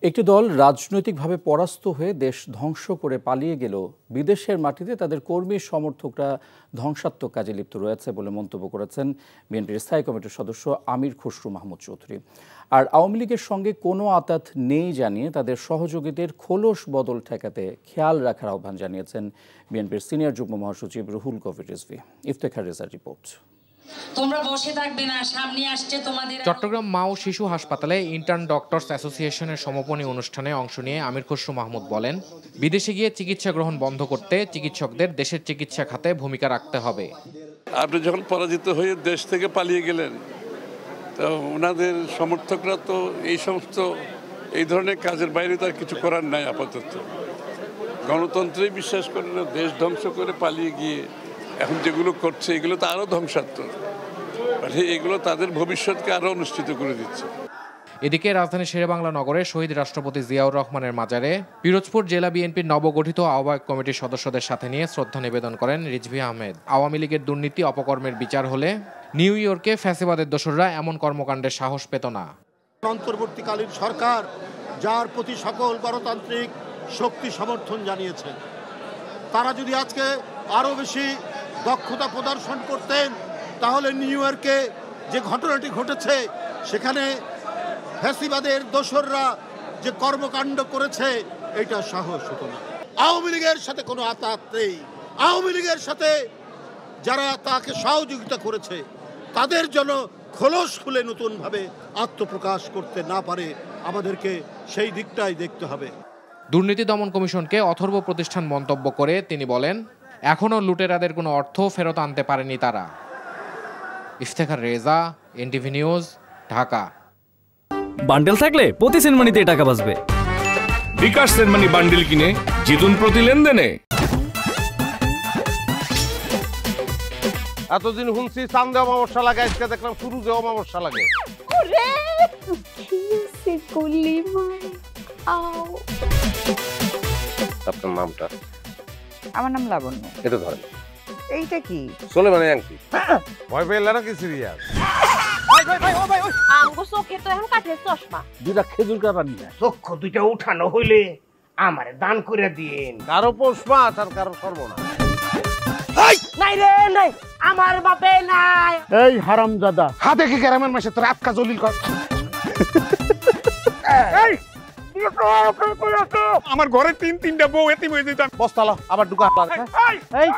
একটি দল রাজনৈতিকভাবে পরাস্ত হয়ে দেশ ধ্বংস করে পালিয়ে গেলেও বিদেশের মাটিতে তাদের কর্মী সমর্থকরা ধ্বংসাত্মক কাজে লিপ্ত রয়েছে বলে মন্তব্য করেছেন বিএনপির স্থায়ী কমিটির সদস্য আমির খসরু মাহমুদ চৌধুরী। আর আওয়ামী লীগের সঙ্গে কোনো আতাত নেই জানিয়ে তাদের সহযোগীদের খোলস বদল ঠেকাতে খেয়াল রাখার আহ্বান জানিয়েছেন বিএনপির সিনিয়র যুগ্ম মহাসচিব রুহুল কবির রিজভী। ইফতেখার রেজার রিপোর্ট। তোমরা বসে থাকবে না, সামনে আসছে তোমাদের। চট্টগ্রাম মা ও শিশু হাসপাতালে ইন্টার্ন ডক্টরস অ্যাসোসিয়েশনের সমাপনী অনুষ্ঠানে অংশ নিয়ে আমির খসরু মাহমুদ বলেন, বিদেশে গিয়ে চিকিৎসা গ্রহণ বন্ধ করতে চিকিৎসকদের দেশের চিকিৎসা খাতে ভূমিকা রাখতে হবে। আপনি যখন পরাজিত হয়ে দেশ থেকে পালিয়ে গেলেন, তো ওনাদের সমর্থকরা তো এই ধরনের কাজের বাইরে তার কিছু করার নাই। আপাতত গণতন্ত্রেই বিশ্বাস করে না, দেশ ধ্বংস করে পালিয়ে গিয়ে এখন যেগুলো করছে এগুলো তো আরো ধ্বংসাত্মক, এগুলো তাদের ভবিষ্যৎকে আরো অনুষ্ঠিত করে দিচ্ছে। এদিকে রাজধানীর শেরেবাংলা নগরে শহীদ রাষ্ট্রপতি জিয়াউর রহমানের মাজারে পিরোজপুর জেলা বিএনপির নবগঠিত আহ্বায়ক কমিটির সদস্যদের সাথে নিয়ে শ্রদ্ধা নিবেদন করেন রিজভী আহমেদ। আওয়ামী লীগের দুর্নীতি অপকর্মের বিচার হলে নিউ ইয়র্কে ফ্যাসিবাদের দোসররা এমন কর্মকাণ্ডের সাহস পেত না। অন্তর্বর্তীকালীন সরকার যার প্রতি সকল গণতান্ত্রিক শক্তি সমর্থন জানিয়েছে, তারা যদি আজকে আরো বেশি দক্ষতা প্রদর্শন করতেন, তাহলে নিউ ইয়র্কে যে ঘটনাটি ঘটেছে সেখানে ফ্যাসিবাদের দোসররা যে কর্মকাণ্ড করেছে এটা সাহস হতো না। আওয়ামী লীগের সাথে কোনো আতাত নেই। আওয়ামী লীগের সাথে যারা তাকে সহযোগিতা করেছে তাদের জন্য খোলস খুলে নতুনভাবে আত্মপ্রকাশ করতে না পারে, আমাদেরকে সেই দিকটাই দেখতে হবে। দুর্নীতি দমন কমিশনকে অথর্ব প্রতিষ্ঠান মন্তব্য করে তিনি বলেন, এখনও লুটেরাদের কোনো অর্থ ফেরত আনতে পারেনি তারা। Iftekhar Reza, NTV news, Dhaka. Bundle থাকলে প্রতি সেনমানিতে টাকা বাঁচবে। বিকাশ সেনমানি বান্ডেল কিনে জিতুন প্রতি লেনদেনে। এতদিন শুনছি চাঁদে অমাবস্যা লাগে, আজকে দেখলাম সূর্যে অমাবস্যা লাগে। আপনার নামটা? আমার নাম লাবণ্য। এটা ধরেন। এইটা কি? চলে মানে আংটি। ভয় পেলে না কি সিরিয়াস? আমগো চোখে তো এখন কাঠের চশমা। দুইটা খেজুর কাটা নিয়ে চক্ষু দুইটা উঠানো হইলে আমারে দান করে দিন। কারো পোষ মাছ আর কারো সর্বনাশ। নাই রে নাই, আমার বাপে নাই। এই হারামজাদা, হাতে কি গ্রামের মাসে তোর আটকা জলিল কর। এই আমার ঘরে তিনটা বউ এতিম হয়ে যেতাম। বস্তালা আবার ঢুকা। এই